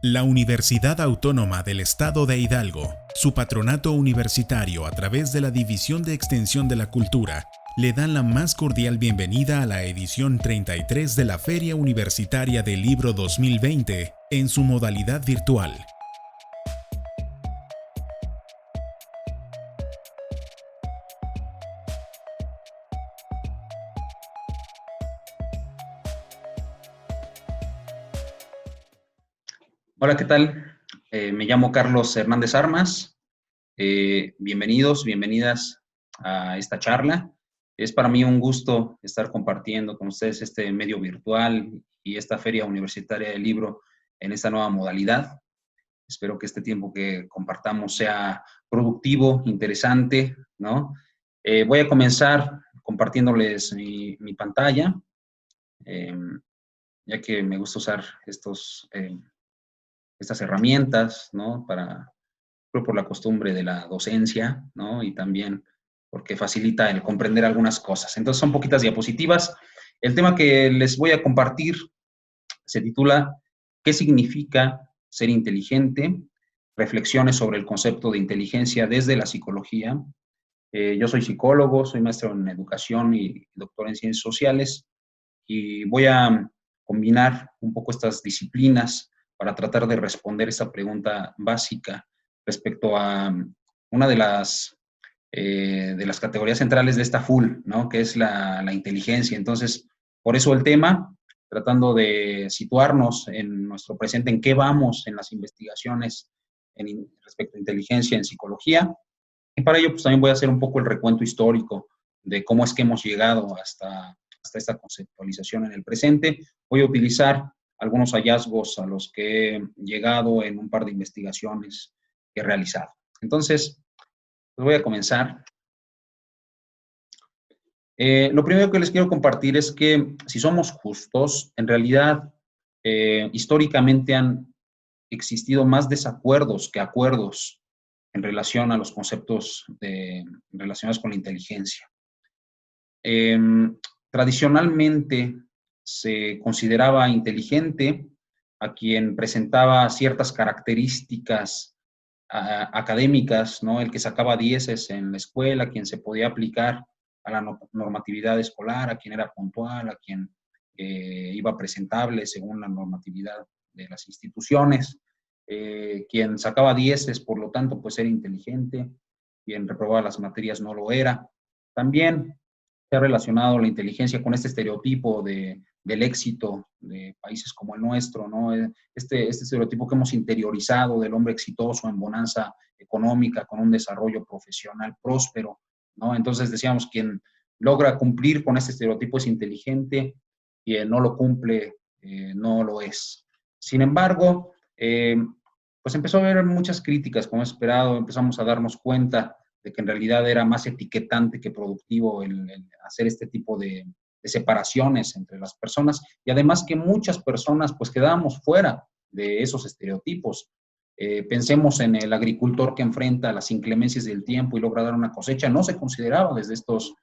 La Universidad Autónoma del Estado de Hidalgo, su patronato universitario a través de la División de Extensión de la Cultura, le dan la más cordial bienvenida a la edición 33 de la Feria Universitaria del Libro 2020 en su modalidad virtual. Hola, ¿qué tal? Me llamo Carlos Hernández Armas. Bienvenidos, bienvenidas a esta charla. Es para mí un gusto estar compartiendo con ustedes este medio virtual y esta Feria Universitaria del Libro en esta nueva modalidad. Espero que este tiempo que compartamos sea productivo, interesante, ¿no? Voy a comenzar compartiéndoles mi pantalla, eh, ya que me gusta usar estas herramientas, ¿no? Creo por la costumbre de la docencia, ¿no? Y también porque facilita el comprender algunas cosas. Entonces son poquitas diapositivas. El tema que les voy a compartir se titula ¿Qué significa ser inteligente? Reflexiones sobre el concepto de inteligencia desde la psicología. Yo soy psicólogo, soy maestro en educación y doctor en ciencias sociales y voy a combinar un poco estas disciplinas para tratar de responder esta pregunta básica respecto a una de las categorías centrales de esta FUL, ¿no? Que es la inteligencia. Entonces, por eso el tema, tratando de situarnos en nuestro presente, en qué vamos en las investigaciones respecto a inteligencia en psicología. Y para ello, pues también voy a hacer un poco el recuento histórico de cómo es que hemos llegado hasta esta conceptualización en el presente. Voy a utilizar algunos hallazgos a los que he llegado en un par de investigaciones que he realizado. Entonces, pues voy a comenzar. Lo primero que les quiero compartir es que, si somos justos, en realidad, históricamente han existido más desacuerdos que acuerdos en relación a los conceptos relacionados con la inteligencia. Eh, Tradicionalmente se consideraba inteligente a quien presentaba ciertas características académicas, ¿no? El que sacaba dieces en la escuela, quien se podía aplicar a la normatividad escolar, a quien era puntual, a quien iba presentable según la normatividad de las instituciones, quien sacaba dieces, por lo tanto, pues era inteligente, quien reprobaba las materias no lo era. También se ha relacionado la inteligencia con este estereotipo del éxito de países como el nuestro, ¿no? Este estereotipo que hemos interiorizado del hombre exitoso en bonanza económica, con un desarrollo profesional próspero, ¿no? Entonces decíamos, quien logra cumplir con este estereotipo es inteligente, quien no lo cumple no lo es. Sin embargo, pues empezó a haber muchas críticas, como esperado, empezamos a darnos cuenta de que en realidad era más etiquetante que productivo el hacer este tipo de separaciones entre las personas, y además que muchas personas pues quedábamos fuera de esos estereotipos. Pensemos en el agricultor que enfrenta las inclemencias del tiempo y logra dar una cosecha, no se consideraba desde estos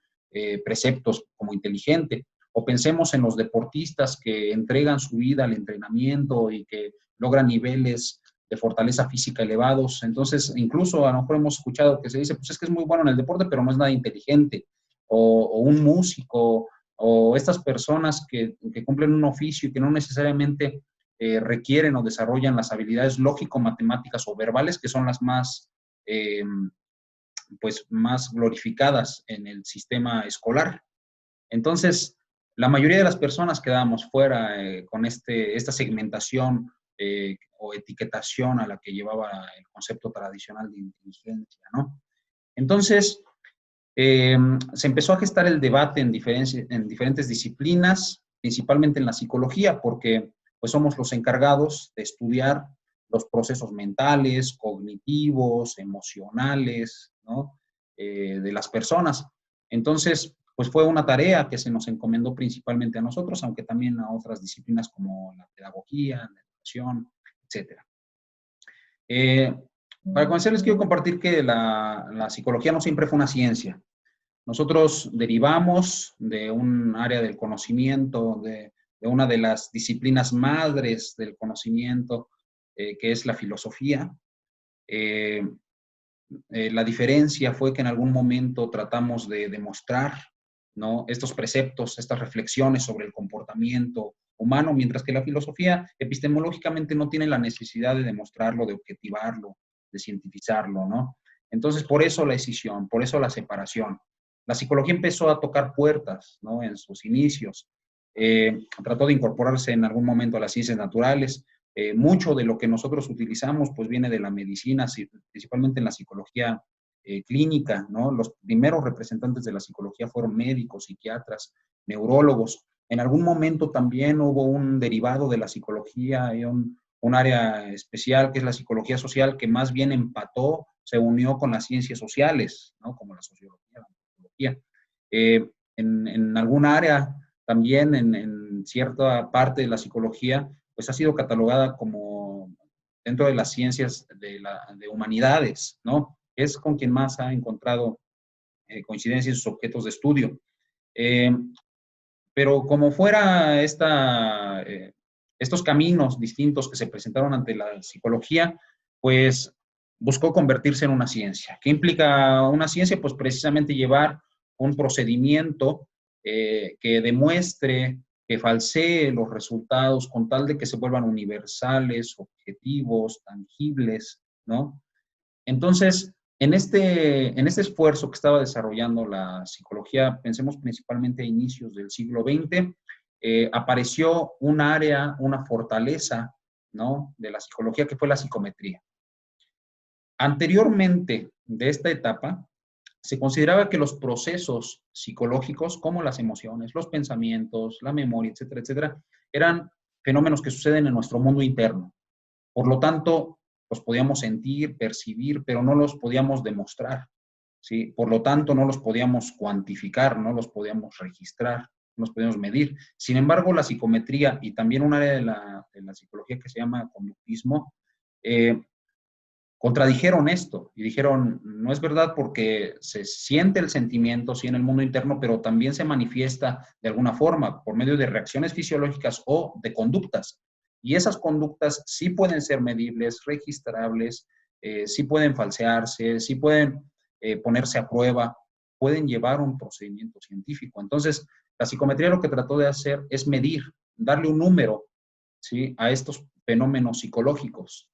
preceptos como inteligente. O pensemos en los deportistas que entregan su vida al entrenamiento y que logran niveles de fortaleza física elevados. Entonces, incluso a lo mejor hemos escuchado que se dice, pues es que es muy bueno en el deporte, pero no es nada inteligente. O un músico, o estas personas que cumplen un oficio y que no necesariamente requieren o desarrollan las habilidades lógico-matemáticas o verbales, que son las pues, más glorificadas en el sistema escolar. Entonces, la mayoría de las personas quedábamos fuera con esta segmentación o etiquetación a la que llevaba el concepto tradicional de inteligencia, ¿no? Entonces, se empezó a gestar el debate en diferentes disciplinas, principalmente en la psicología, porque pues somos los encargados de estudiar los procesos mentales, cognitivos, emocionales, ¿no? De las personas. Entonces, pues fue una tarea que se nos encomendó principalmente a nosotros, aunque también a otras disciplinas como la pedagogía, la educación, etcétera. Para comenzar, les quiero compartir que la psicología no siempre fue una ciencia. Nosotros derivamos de un área del conocimiento, de una de las disciplinas madres del conocimiento, que es la filosofía. La diferencia fue que en algún momento tratamos de demostrar, ¿no?, estos preceptos, estas reflexiones sobre el comportamiento humano, mientras que la filosofía epistemológicamente no tiene la necesidad de demostrarlo, de objetivarlo, de cientificarlo, ¿no? Entonces, por eso la escisión, por eso la separación. La psicología empezó a tocar puertas, ¿no?, en sus inicios. Trató de incorporarse en algún momento a las ciencias naturales. Mucho de lo que nosotros utilizamos pues viene de la medicina, principalmente en la psicología clínica, ¿no? Los primeros representantes de la psicología fueron médicos, psiquiatras, neurólogos. En algún momento también hubo un derivado de la psicología, un área especial que es la psicología social, que más bien empató, se unió con las ciencias sociales, ¿no?, como la sociología, la antropología. En algún área también, en cierta parte de la psicología, pues ha sido catalogada como dentro de las ciencias de humanidades, ¿no? Es con quien más ha encontrado coincidencia en sus objetos de estudio. Pero como fuera estos caminos distintos que se presentaron ante la psicología, pues buscó convertirse en una ciencia. ¿Qué implica una ciencia? Pues precisamente llevar un procedimiento que demuestre, que falsee los resultados con tal de que se vuelvan universales, objetivos, tangibles, ¿no? Entonces, en este esfuerzo que estaba desarrollando la psicología, pensemos principalmente a inicios del siglo XX, apareció un área, una fortaleza, ¿no?, de la psicología, que fue la psicometría. Anteriormente de esta etapa, se consideraba que los procesos psicológicos, como las emociones, los pensamientos, la memoria, etcétera, etcétera, eran fenómenos que suceden en nuestro mundo interno. Por lo tanto, los podíamos sentir, percibir, pero no los podíamos demostrar, ¿sí? Por lo tanto, no los podíamos cuantificar, no los podíamos registrar, no los podíamos medir. Sin embargo, la psicometría y también un área de la psicología que se llama conductismo, contradijeron esto y dijeron, no es verdad, porque se siente el sentimiento, sí, en el mundo interno, pero también se manifiesta de alguna forma por medio de reacciones fisiológicas o de conductas. Y esas conductas sí pueden ser medibles, registrables, sí pueden falsearse, sí pueden ponerse a prueba, pueden llevar un procedimiento científico. Entonces, la psicometría lo que trató de hacer es medir, darle un número, ¿sí?, a estos fenómenos psicológicos.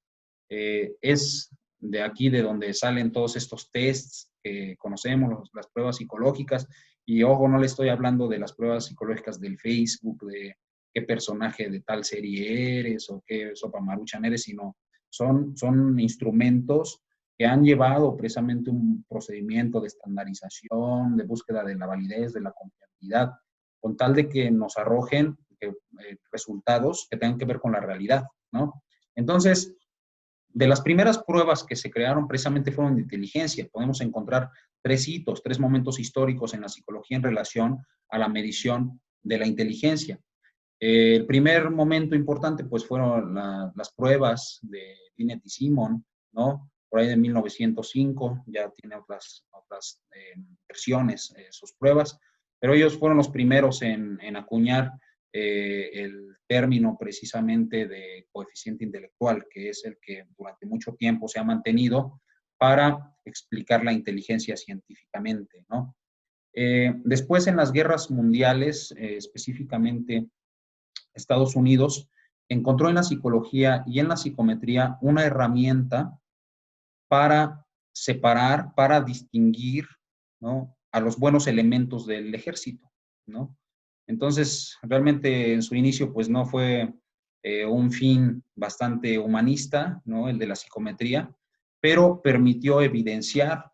Es de aquí de donde salen todos estos tests que conocemos, las pruebas psicológicas. Y ojo, no le estoy hablando de las pruebas psicológicas del Facebook, de qué personaje de tal serie eres o qué sopa maruchan eres, sino son instrumentos que han llevado precisamente un procedimiento de estandarización, de búsqueda de la validez, de la confiabilidad, con tal de que nos arrojen resultados que tengan que ver con la realidad, ¿no? Entonces, de las primeras pruebas que se crearon precisamente fueron de inteligencia. Podemos encontrar tres hitos, tres momentos históricos en la psicología en relación a la medición de la inteligencia. El primer momento importante pues fueron las pruebas de Binet y Simon, ¿no? Por ahí de 1905, ya tiene otras versiones sus pruebas, pero ellos fueron los primeros en acuñar el término precisamente de coeficiente intelectual, que es el que durante mucho tiempo se ha mantenido para explicar la inteligencia científicamente, ¿no? Después, en las guerras mundiales, específicamente Estados Unidos, encontró en la psicología y en la psicometría una herramienta para separar, para distinguir, ¿no?, a los buenos elementos del ejército, ¿no? Entonces, realmente en su inicio, pues no fue un fin bastante humanista, ¿no?, el de la psicometría, pero permitió evidenciar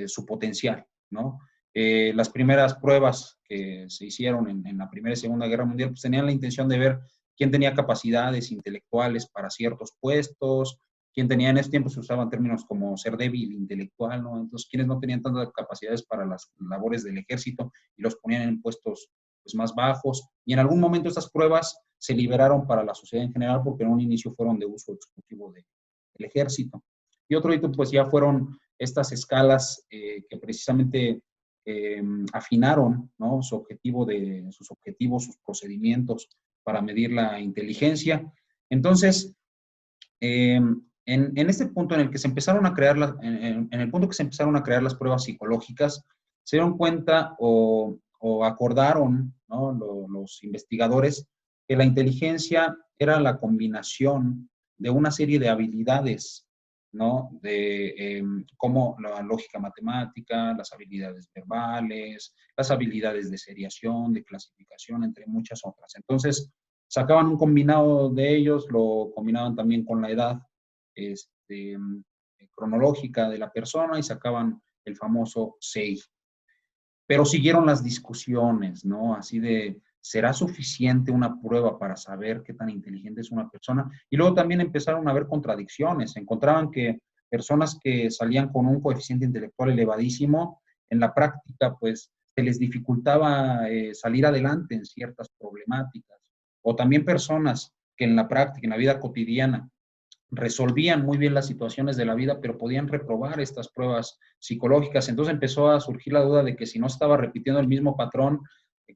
su potencial, ¿no? Las primeras pruebas que se hicieron en la Primera y Segunda Guerra Mundial, pues tenían la intención de ver quién tenía capacidades intelectuales para ciertos puestos, quién tenía, en ese tiempo se usaban términos como ser débil intelectual, ¿no? Entonces, quienes no tenían tantas capacidades para las labores del ejército y los ponían en puestos pues, más bajos. Y en algún momento estas pruebas se liberaron para la sociedad en general porque en un inicio fueron de uso exclusivo del ejército. Y otro hito, pues ya fueron estas escalas que precisamente afinaron, ¿no?, sus objetivos, sus procedimientos para medir la inteligencia. Entonces, En este punto en el que se empezaron a crear en el punto que se empezaron a crear las pruebas psicológicas, se dieron cuenta o acordaron, ¿no?, los investigadores, que la inteligencia era la combinación de una serie de habilidades, ¿no?, como la lógica matemática, las habilidades verbales, las habilidades de seriación, de clasificación, entre muchas otras. Entonces, sacaban un combinado de ellos, lo combinaban también con la edad cronológica de la persona y sacaban el famoso CEI. Pero siguieron las discusiones, ¿no? Así de, ¿será suficiente una prueba para saber qué tan inteligente es una persona? Y luego también empezaron a haber contradicciones. Encontraban que personas que salían con un coeficiente intelectual elevadísimo, en la práctica, pues, se les dificultaba salir adelante en ciertas problemáticas. O también personas que en la práctica, en la vida cotidiana, resolvían muy bien las situaciones de la vida, pero podían reprobar estas pruebas psicológicas. Entonces empezó a surgir la duda de que si no estaba repitiendo el mismo patrón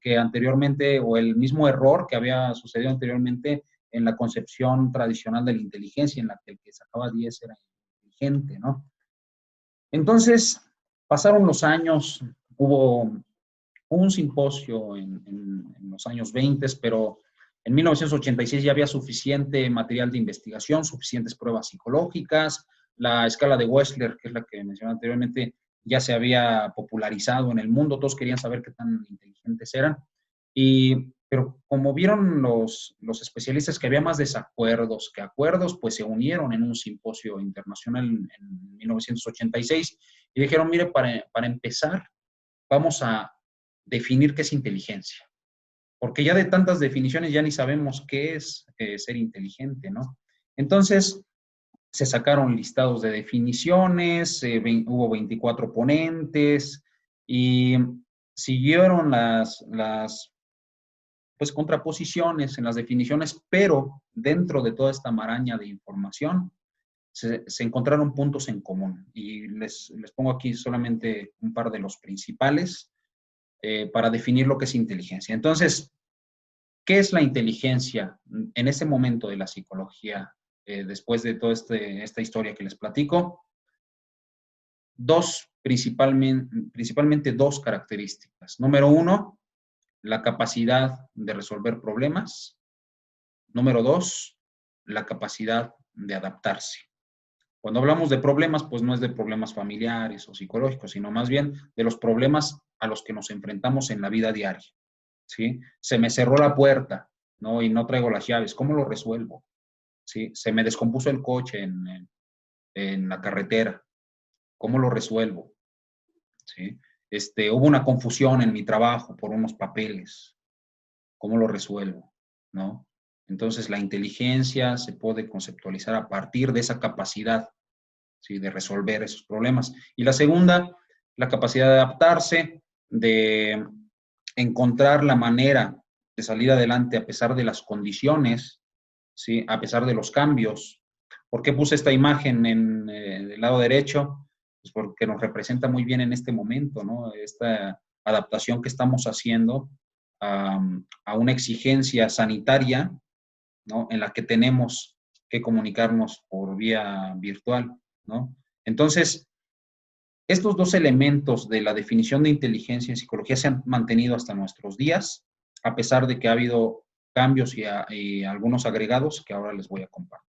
que anteriormente o el mismo error que había sucedido anteriormente en la concepción tradicional de la inteligencia, en la que el que sacaba 10 era inteligente, ¿no? Entonces, pasaron los años, hubo un simposio en los años 20, pero en 1986 ya había suficiente material de investigación, suficientes pruebas psicológicas, la escala de Wechsler, que es la que mencioné anteriormente, ya se había popularizado en el mundo, todos querían saber qué tan inteligentes eran, pero como vieron los especialistas que había más desacuerdos que acuerdos, pues se unieron en un simposio internacional en 1986 y dijeron, mire, para empezar, vamos a definir qué es inteligencia. Porque ya de tantas definiciones ya ni sabemos qué es ser inteligente, ¿no? Entonces, se sacaron listados de definiciones, hubo 24 ponentes y siguieron pues, contraposiciones en las definiciones, pero dentro de toda esta maraña de información se encontraron puntos en común. Y les pongo aquí solamente un par de los principales para definir lo que es inteligencia. Entonces, ¿qué es la inteligencia en ese momento de la psicología, después de toda esta historia que les platico? Principalmente dos características. Número uno, la capacidad de resolver problemas. Número dos, la capacidad de adaptarse. Cuando hablamos de problemas, pues no es de problemas familiares o psicológicos, sino más bien de los problemas a los que nos enfrentamos en la vida diaria, ¿sí? Se me cerró la puerta, ¿no? Y no traigo las llaves, ¿cómo lo resuelvo? ¿Sí? Se me descompuso el coche en la carretera, ¿cómo lo resuelvo? ¿Sí? Hubo una confusión en mi trabajo por unos papeles, ¿cómo lo resuelvo? ¿No? Entonces, la inteligencia se puede conceptualizar a partir de esa capacidad, ¿sí?, de resolver esos problemas. Y la segunda, la capacidad de adaptarse, de encontrar la manera de salir adelante a pesar de las condiciones, ¿sí?, a pesar de los cambios. ¿Por qué puse esta imagen en el lado derecho? Pues porque nos representa muy bien en este momento, ¿no? Esta adaptación que estamos haciendo a una exigencia sanitaria, ¿no?, en la que tenemos que comunicarnos por vía virtual, ¿no? Entonces, estos dos elementos de la definición de inteligencia en psicología se han mantenido hasta nuestros días, a pesar de que ha habido cambios y algunos agregados que ahora les voy a compartir.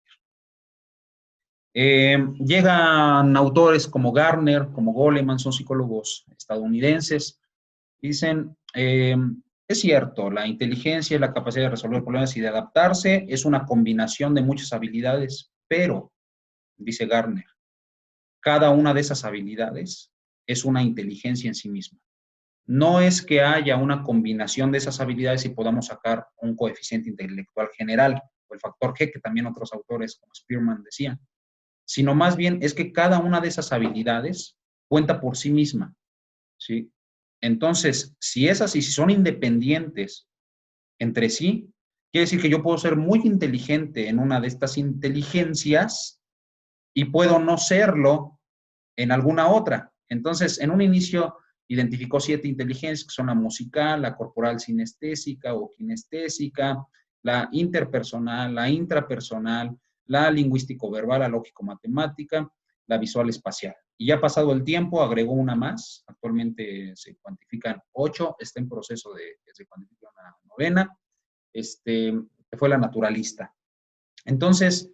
Llegan autores como Gardner, como Goleman, son psicólogos estadounidenses, dicen, es cierto, la inteligencia y la capacidad de resolver problemas y de adaptarse es una combinación de muchas habilidades, pero, dice Gardner, cada una de esas habilidades es una inteligencia en sí misma. No es que haya una combinación de esas habilidades y podamos sacar un coeficiente intelectual general, o el factor G, que también otros autores como Spearman decían, sino más bien es que cada una de esas habilidades cuenta por sí misma, ¿sí? Entonces, si es así, si son independientes entre sí, quiere decir que yo puedo ser muy inteligente en una de estas inteligencias y puedo no serlo en alguna otra. Entonces, en un inicio identificó 7 inteligencias, que son la musical, la corporal sinestésica o kinestésica, la interpersonal, la intrapersonal, la lingüístico-verbal, la lógico-matemática, la visual-espacial. Y ya pasado el tiempo, agregó una más. Actualmente se cuantifican 8, está en proceso de que se cuantifique una novena, que fue la naturalista. Entonces,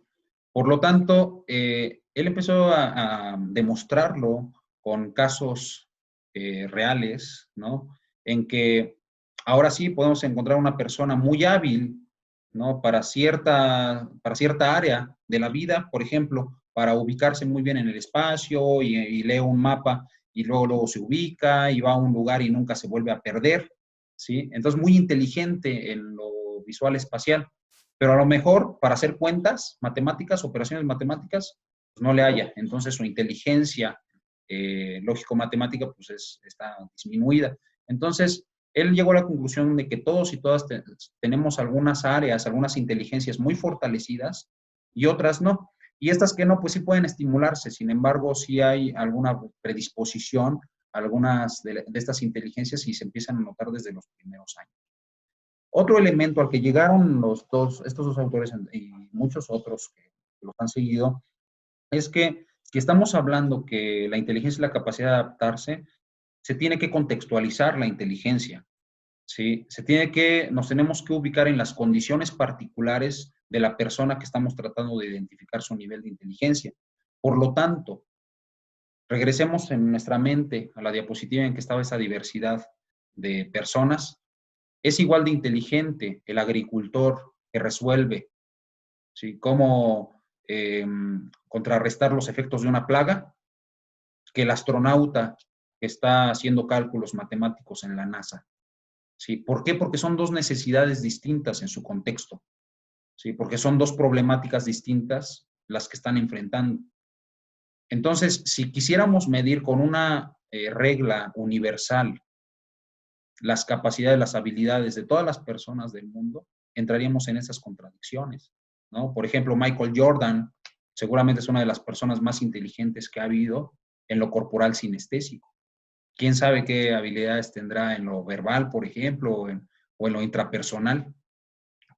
por lo tanto, él empezó a demostrarlo con casos reales, ¿no? En que ahora sí podemos encontrar una persona muy hábil, ¿no? Para cierta área de la vida, por ejemplo, para ubicarse muy bien en el espacio y lee un mapa y luego se ubica y va a un lugar y nunca se vuelve a perder, ¿sí? Entonces, muy inteligente en lo visual espacial, pero a lo mejor para hacer cuentas, matemáticas, operaciones matemáticas, pues no le haya. Entonces, su inteligencia lógico-matemática pues está disminuida. Entonces, él llegó a la conclusión de que todos y todas tenemos algunas áreas, algunas inteligencias muy fortalecidas y otras no. Y estas que no, pues sí pueden estimularse. Sin embargo, sí hay alguna predisposición a algunas de estas inteligencias y se empiezan a notar desde los primeros años. Otro elemento al que llegaron estos dos autores y muchos otros que los han seguido es que si estamos hablando que la inteligencia es la capacidad de adaptarse, se tiene que contextualizar la inteligencia, ¿sí? Nos tenemos que ubicar en las condiciones particulares de la persona que estamos tratando de identificar su nivel de inteligencia. Por lo tanto, regresemos en nuestra mente a la diapositiva en que estaba esa diversidad de personas. Es igual de inteligente el agricultor que resuelve, ¿sí?, cómo contrarrestar los efectos de una plaga, que el astronauta que está haciendo cálculos matemáticos en la NASA. ¿Sí? ¿Por qué? Porque son dos necesidades distintas en su contexto. ¿Sí? Porque son dos problemáticas distintas las que están enfrentando. Entonces, si quisiéramos medir con una regla universal las capacidades, las habilidades de todas las personas del mundo, entraríamos en esas contradicciones, ¿no? Por ejemplo, Michael Jordan seguramente es una de las personas más inteligentes que ha habido en lo corporal sinestésico. ¿Quién sabe qué habilidades tendrá en lo verbal, por ejemplo, o en lo intrapersonal?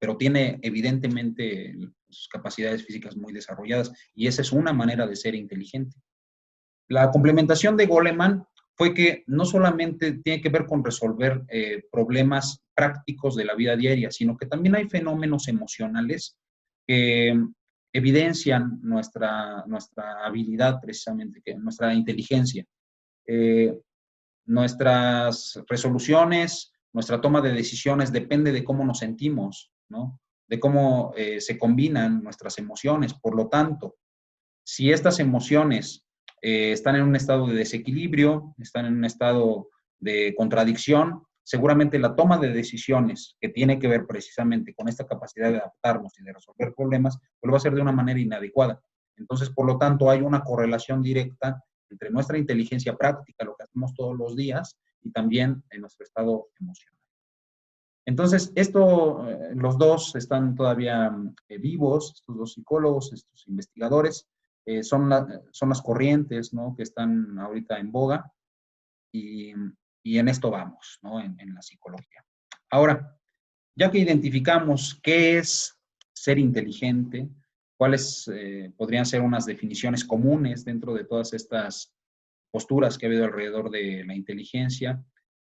Pero tiene evidentemente sus capacidades físicas muy desarrolladas y esa es una manera de ser inteligente. La complementación de Goleman fue que no solamente tiene que ver con resolver problemas prácticos de la vida diaria, sino que también hay fenómenos emocionales que evidencian nuestra habilidad precisamente, nuestra inteligencia. Nuestras resoluciones, nuestra toma de decisiones depende de cómo nos sentimos, ¿no? De cómo se combinan nuestras emociones. Por lo tanto, si estas emociones están en un estado de desequilibrio, están en un estado de contradicción, seguramente la toma de decisiones que tiene que ver precisamente con esta capacidad de adaptarnos y de resolver problemas, pues lo va a hacer de una manera inadecuada. Entonces, por lo tanto, hay una correlación directa entre nuestra inteligencia práctica, lo que hacemos todos los días, y también en nuestro estado emocional. Entonces, los dos están todavía vivos, estos dos psicólogos, estos investigadores, son las corrientes, ¿no?, que están ahorita en boga y en esto vamos, ¿no?, en la psicología. Ahora, ya que identificamos qué es ser inteligente, cuáles podrían ser unas definiciones comunes dentro de todas estas posturas que ha habido alrededor de la inteligencia,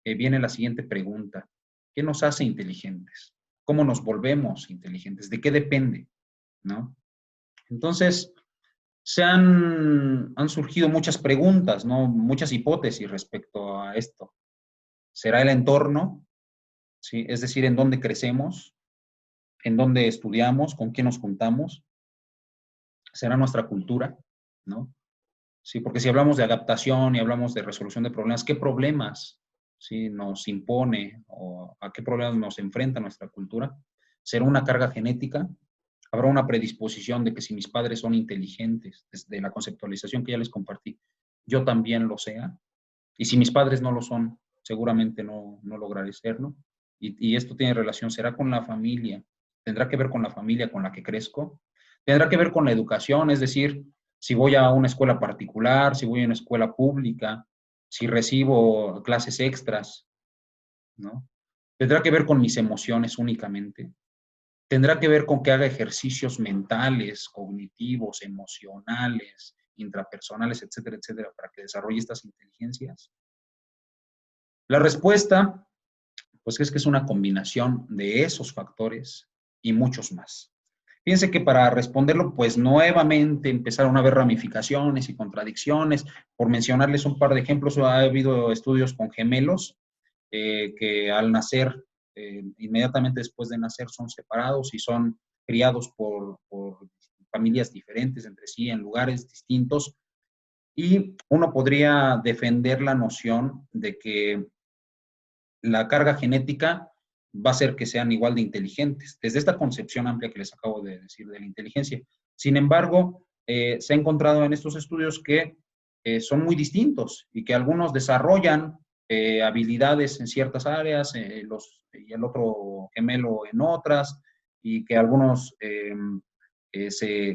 viene la siguiente pregunta. ¿Qué nos hace inteligentes? ¿Cómo nos volvemos inteligentes? ¿De qué depende? ¿No? Entonces, han surgido muchas preguntas, ¿no?, muchas hipótesis respecto a esto. ¿Será el entorno? ¿Sí? Es decir, ¿en dónde crecemos? ¿En dónde estudiamos? ¿Con quién nos juntamos? ¿Será nuestra cultura? ¿No? Sí, porque si hablamos de adaptación y hablamos de resolución de problemas, ¿qué problemas, sí, nos impone o a qué problemas nos enfrenta nuestra cultura? ¿Será una carga genética? ¿Habrá una predisposición de que si mis padres son inteligentes, desde la conceptualización que ya les compartí, yo también lo sea? Y si mis padres no lo son, seguramente no lograré serlo. Y esto tiene relación, ¿será con la familia? ¿Tendrá que ver con la familia con la que crezco? ¿Tendrá que ver con la educación? Es decir, si voy a una escuela particular, si voy a una escuela pública, si recibo clases extras, ¿no? ¿Tendrá que ver con mis emociones únicamente? tendrá que ver con que haga ejercicios mentales, cognitivos, emocionales, intrapersonales, etcétera, etcétera, para que desarrolle estas inteligencias. La respuesta, pues es que es una combinación de esos factores y muchos más. Fíjense que para responderlo, pues nuevamente empezaron a haber ramificaciones y contradicciones. Por mencionarles un par de ejemplos, ha habido estudios con gemelos que al nacer, inmediatamente después de nacer, son separados y son criados por familias diferentes entre sí, en lugares distintos. Y uno podría defender la noción de que la carga genética va a hacer que sean igual de inteligentes, desde esta concepción amplia que les acabo de decir de la inteligencia. Sin embargo, se ha encontrado en estos estudios que son muy distintos y que algunos desarrollan habilidades en ciertas áreas y el otro gemelo en otras, y que algunos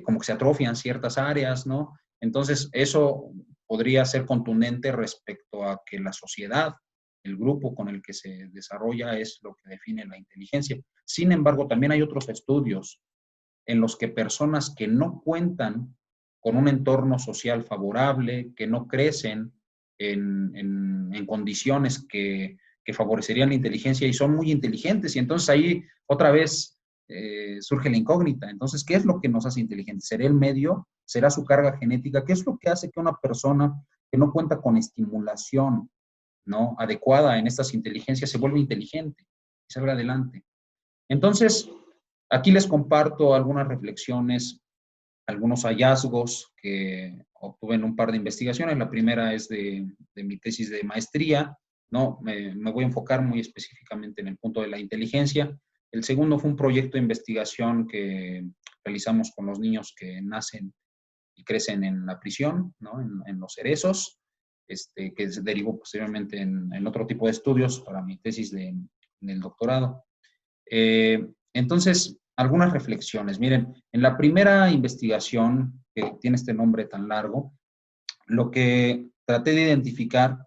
como que se atrofian ciertas áreas, ¿no? Entonces, eso podría ser contundente respecto a que la sociedad, el grupo con el que se desarrolla, es lo que define la inteligencia. Sin embargo, también hay otros estudios en los que personas que no cuentan con un entorno social favorable, que no crecen en condiciones que favorecerían la inteligencia y son muy inteligentes. Y entonces ahí otra vez surge la incógnita. Entonces, ¿qué es lo que nos hace inteligentes? ¿Será el medio? ¿Será su carga genética? ¿Qué es lo que hace que una persona que no cuenta con estimulación, ¿no?, adecuada en estas inteligencias se vuelva inteligente y salga adelante? Entonces, aquí les comparto algunas reflexiones, algunos hallazgos que obtuve en un par de investigaciones. La primera es de mi tesis de maestría, ¿no? Me voy a enfocar muy específicamente en el punto de la inteligencia. El segundo fue un proyecto de investigación que realizamos con los niños que nacen y crecen en la prisión, ¿no?, en los cerezos, que se derivó posteriormente en otro tipo de estudios para mi tesis del doctorado. Entonces, algunas reflexiones. Miren, en la primera investigación, que tiene este nombre tan largo, lo que traté de identificar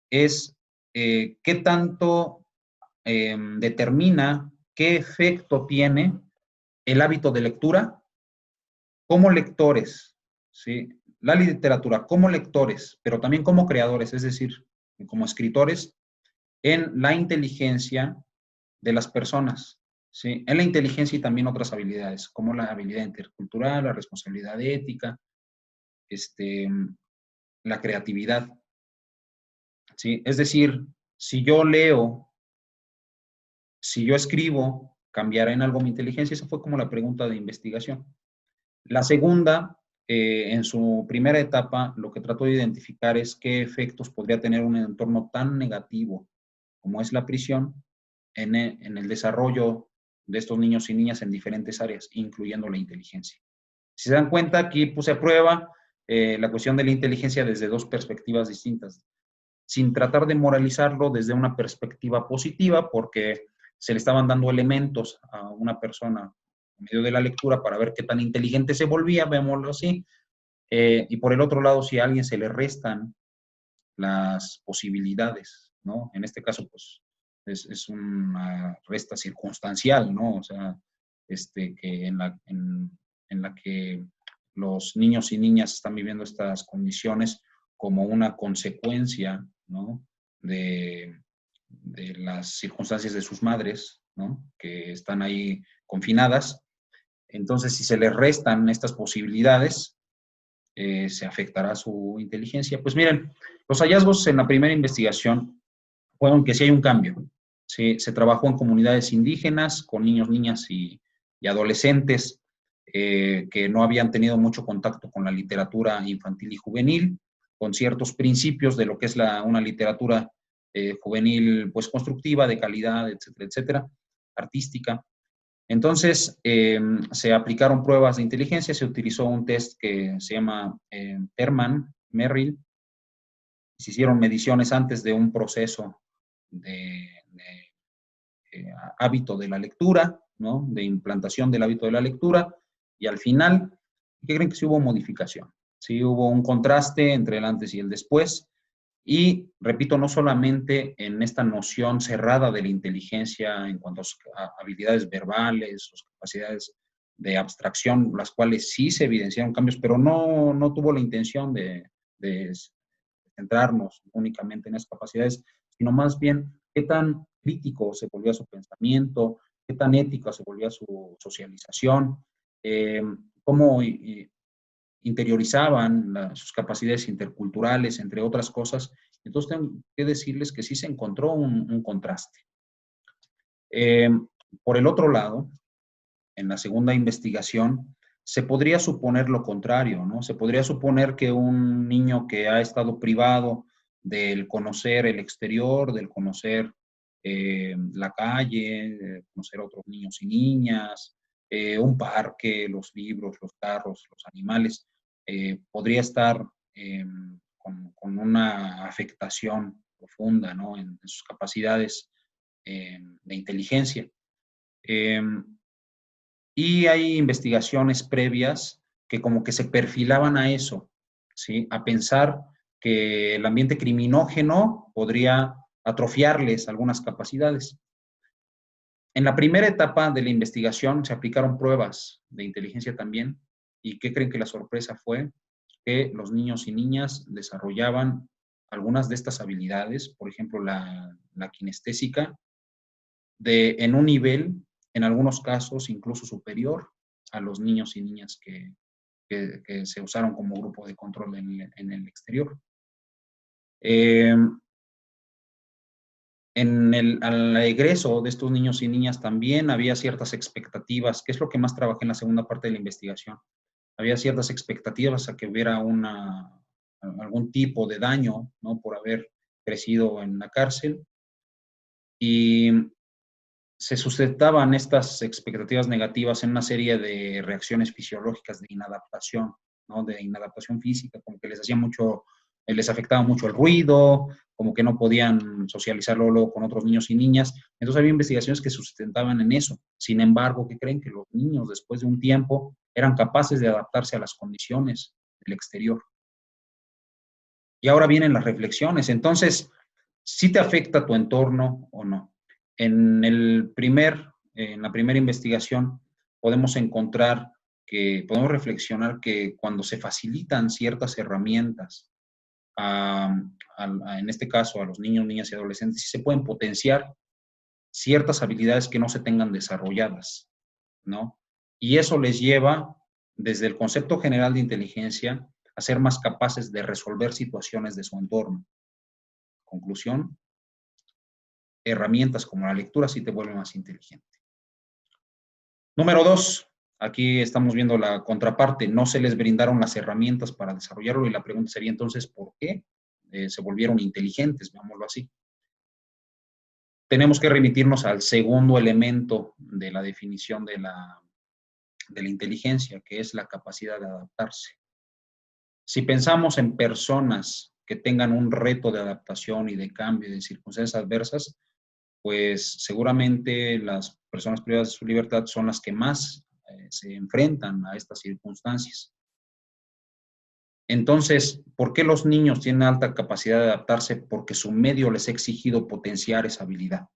es qué tanto determina, qué efecto tiene el hábito de lectura como lectores, ¿sí? La literatura como lectores, pero también como creadores, es decir, como escritores, en la inteligencia de las personas, ¿sí? En la inteligencia y también otras habilidades, como la habilidad intercultural, la responsabilidad ética, la creatividad, ¿sí? Es decir, si yo leo, si yo escribo, ¿cambiará en algo mi inteligencia? Esa fue como la pregunta de investigación. La segunda, en su primera etapa, lo que trató de identificar es qué efectos podría tener un entorno tan negativo como es la prisión en el desarrollo de estos niños y niñas en diferentes áreas, incluyendo la inteligencia. Si se dan cuenta, aquí puse a prueba la cuestión de la inteligencia desde dos perspectivas distintas, sin tratar de moralizarlo desde una perspectiva positiva, porque se le estaban dando elementos a una persona en medio de la lectura para ver qué tan inteligente se volvía, veámoslo así, y por el otro lado, si a alguien se le restan las posibilidades, ¿no? En este caso, pues, es una resta circunstancial, ¿no? O sea, que en la que los niños y niñas están viviendo estas condiciones como una consecuencia, ¿no?, de las circunstancias de sus madres, ¿no?, que están ahí confinadas. Entonces, si se les restan estas posibilidades, se afectará su inteligencia. Pues miren, los hallazgos en la primera investigación fueron que sí hay un cambio. Se trabajó en comunidades indígenas, con niños, niñas y adolescentes que no habían tenido mucho contacto con la literatura infantil y juvenil, con ciertos principios de lo que es una literatura juvenil, pues constructiva, de calidad, etcétera, etcétera, artística. Entonces, se aplicaron pruebas de inteligencia, se utilizó un test que se llama Merrill, se hicieron mediciones antes de un proceso de hábito de la lectura, ¿no?, de implantación del hábito de la lectura, y al final, ¿qué creen? Que sí hubo modificación. Sí hubo un contraste entre el antes y el después, Y, repito, no solamente en esta noción cerrada de la inteligencia en cuanto a habilidades verbales, sus capacidades de abstracción, las cuales sí se evidenciaron cambios, pero no tuvo la intención de centrarnos únicamente en esas capacidades, sino más bien qué tan crítico se volvía su pensamiento, qué tan ética se volvía su socialización, cómo interiorizaban sus capacidades interculturales, entre otras cosas. Entonces tengo que decirles que sí se encontró un contraste. Por el otro lado, en la segunda investigación, se podría suponer lo contrario, ¿no? Se podría suponer que un niño que ha estado privado del conocer el exterior, del conocer la calle, conocer a otros niños y niñas, un parque, los libros, los carros, los animales, podría estar con una afectación profunda, ¿no? En sus capacidades de inteligencia. Y hay investigaciones previas que como que se perfilaban a eso, ¿sí? A pensar que el ambiente criminógeno podría atrofiarles algunas capacidades. En la primera etapa de la investigación se aplicaron pruebas de inteligencia también. ¿Y qué creen que la sorpresa fue? Que los niños y niñas desarrollaban algunas de estas habilidades, por ejemplo, la kinestésica, en un nivel, en algunos casos, incluso superior a los niños y niñas que se usaron como grupo de control en el exterior. Al egreso de estos niños y niñas también había ciertas expectativas, que es lo que más trabajé en la segunda parte de la investigación. Había ciertas expectativas a que hubiera algún tipo de daño, ¿no? Por haber crecido en la cárcel. Y se sustentaban estas expectativas negativas en una serie de reacciones fisiológicas de inadaptación, ¿no? De inadaptación física, como que les afectaba mucho el ruido, como que no podían socializarlo luego con otros niños y niñas. Entonces había investigaciones que sustentaban en eso. Sin embargo, ¿qué creen? Que los niños, después de un tiempo, eran capaces de adaptarse a las condiciones del exterior. Y ahora vienen las reflexiones. Entonces, ¿sí te afecta tu entorno o no? En la primera investigación podemos reflexionar que cuando se facilitan ciertas herramientas, en este caso a los niños, niñas y adolescentes, sí se pueden potenciar ciertas habilidades que no se tengan desarrolladas, ¿no? Y eso les lleva, desde el concepto general de inteligencia, a ser más capaces de resolver situaciones de su entorno. Conclusión, herramientas como la lectura sí te vuelven más inteligente. Número 2, aquí estamos viendo la contraparte, no se les brindaron las herramientas para desarrollarlo y la pregunta sería entonces, ¿por qué se volvieron inteligentes? Veámoslo así. Tenemos que remitirnos al segundo elemento de la definición de la inteligencia, que es la capacidad de adaptarse. Si pensamos en personas que tengan un reto de adaptación y de cambio y de circunstancias adversas, pues seguramente las personas privadas de su libertad son las que más se enfrentan a estas circunstancias. Entonces, ¿por qué los niños tienen alta capacidad de adaptarse? Porque su medio les ha exigido potenciar esa habilidad.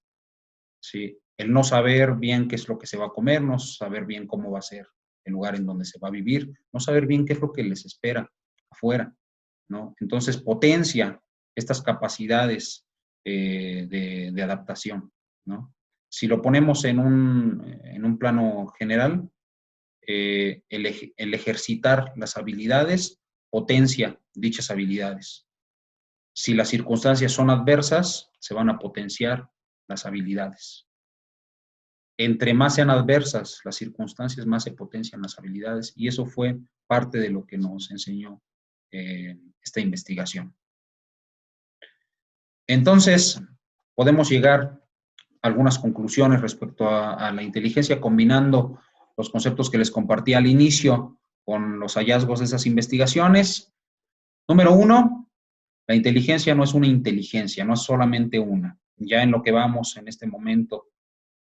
¿Sí? El no saber bien qué es lo que se va a comer, no saber bien cómo va a ser el lugar en donde se va a vivir, no saber bien qué es lo que les espera afuera, ¿no? Entonces, potencia estas capacidades de adaptación, ¿no? Si lo ponemos en un plano general, el ejercitar las habilidades potencia dichas habilidades. Si las circunstancias son adversas, se van a potenciar las habilidades. Entre más sean adversas las circunstancias, más se potencian las habilidades, y eso fue parte de lo que nos enseñó esta investigación. Entonces, podemos llegar a algunas conclusiones respecto a la inteligencia, combinando los conceptos que les compartí al inicio con los hallazgos de esas investigaciones. Número 1, la inteligencia no es una inteligencia, no es solamente una. Ya en lo que vamos en este momento,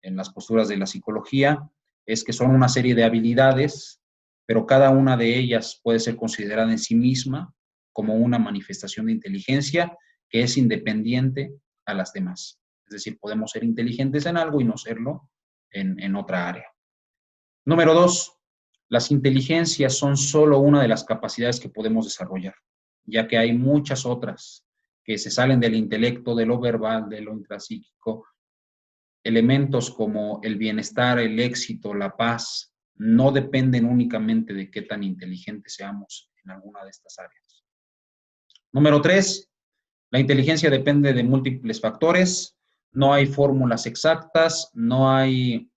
en las posturas de la psicología, es que son una serie de habilidades, pero cada una de ellas puede ser considerada en sí misma como una manifestación de inteligencia, que es independiente a las demás. Es decir, podemos ser inteligentes en algo y no serlo en otra área. Número 2, las inteligencias son solo una de las capacidades que podemos desarrollar, ya que hay muchas otras que se salen del intelecto, de lo verbal, de lo intrapsíquico. Elementos como el bienestar, el éxito, la paz, no dependen únicamente de qué tan inteligentes seamos en alguna de estas áreas. Número 3, la inteligencia depende de múltiples factores, no hay fórmulas exactas, no hay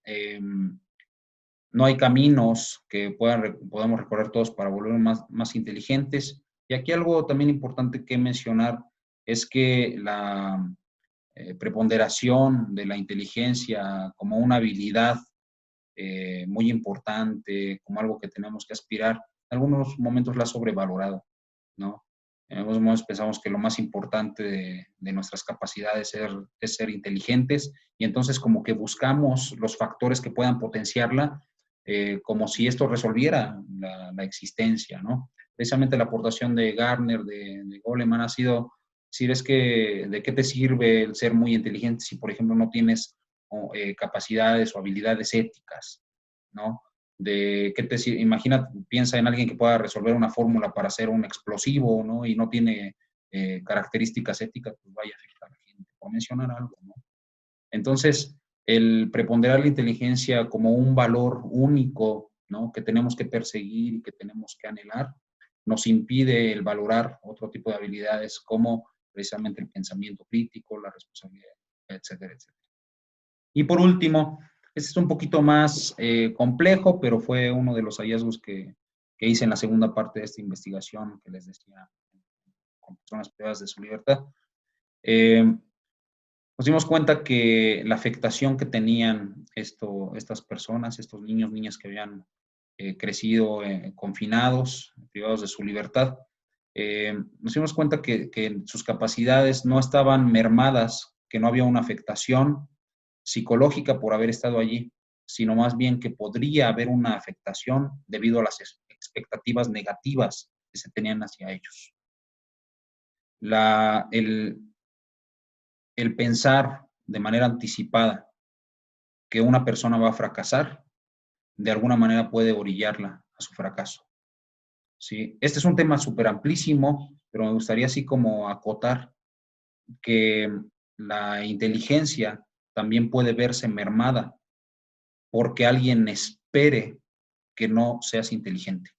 caminos que podamos recorrer todos para volvernos más inteligentes. Y aquí algo también importante que mencionar es que la preponderación de la inteligencia como una habilidad muy importante, como algo que tenemos que aspirar, en algunos momentos la ha sobrevalorado, ¿no? En algunos momentos pensamos que lo más importante de nuestras capacidades es ser inteligentes, y entonces como que buscamos los factores que puedan potenciarla, como si esto resolviera la existencia, ¿no? Precisamente la aportación de Gardner, de Goleman, ha sido decir, es que ¿de qué te sirve el ser muy inteligente si, por ejemplo, no tienes capacidades o habilidades éticas, ¿no? De qué te sirve, imagina, piensa en alguien que pueda resolver una fórmula para hacer un explosivo, ¿no? Y no tiene características éticas, pues vaya a afectar a la gente, por mencionar algo, ¿no? Entonces, el preponderar la inteligencia como un valor único, ¿no? Que tenemos que perseguir y que tenemos que anhelar, nos impide el valorar otro tipo de habilidades como precisamente el pensamiento crítico, la responsabilidad, etcétera, etcétera. Y por último, este es un poquito más complejo, pero fue uno de los hallazgos que hice en la segunda parte de esta investigación que les decía, con personas privadas de su libertad. Nos dimos cuenta que la afectación que tenían estas personas, estos niños, niñas que habían crecido confinados, privados de su libertad, nos dimos cuenta que sus capacidades no estaban mermadas, que no había una afectación psicológica por haber estado allí, sino más bien que podría haber una afectación debido a las expectativas negativas que se tenían hacia ellos. El pensar de manera anticipada que una persona va a fracasar, de alguna manera puede orillarla a su fracaso. ¿Sí? Este es un tema súper amplísimo, pero me gustaría así como acotar que la inteligencia también puede verse mermada porque alguien espere que no seas inteligente.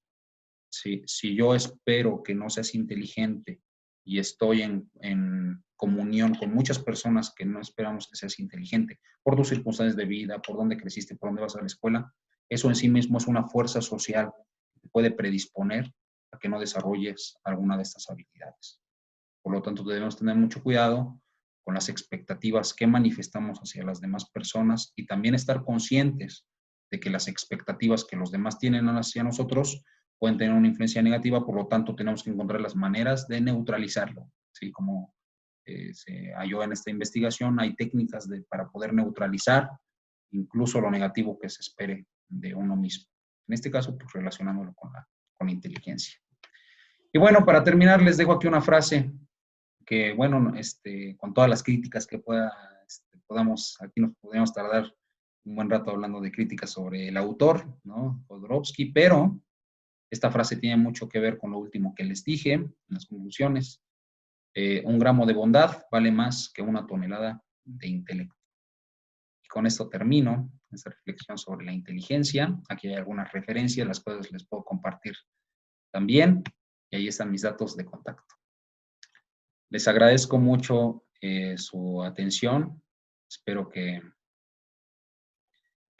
¿Sí? Si yo espero que no seas inteligente y estoy en comunión con muchas personas que no esperamos que seas inteligente, por tus circunstancias de vida, por dónde creciste, por dónde vas a la escuela, eso en sí mismo es una fuerza social que te puede predisponer a que no desarrolles alguna de estas habilidades. Por lo tanto, debemos tener mucho cuidado con las expectativas que manifestamos hacia las demás personas y también estar conscientes de que las expectativas que los demás tienen hacia nosotros pueden tener una influencia negativa, por lo tanto tenemos que encontrar las maneras de neutralizarlo. ¿Sí? Como se halló en esta investigación, hay técnicas para poder neutralizar incluso lo negativo que se espere de uno mismo. En este caso, pues relacionándolo con la inteligencia. Y bueno, para terminar, les dejo aquí una frase que, bueno, con todas las críticas que podamos, aquí nos podríamos tardar un buen rato hablando de críticas sobre el autor, ¿no? Jodorowsky, pero esta frase tiene mucho que ver con lo último que les dije en las conclusiones. Un gramo de bondad vale más que una tonelada de intelecto. Y con esto termino esta reflexión sobre la inteligencia. Aquí hay algunas referencias, las cuales les puedo compartir también. Y ahí están mis datos de contacto. Les agradezco mucho su atención. Espero que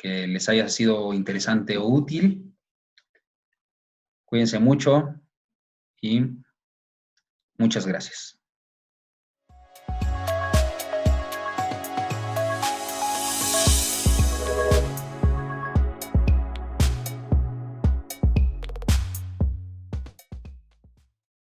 les haya sido interesante o útil. Cuídense mucho y muchas gracias.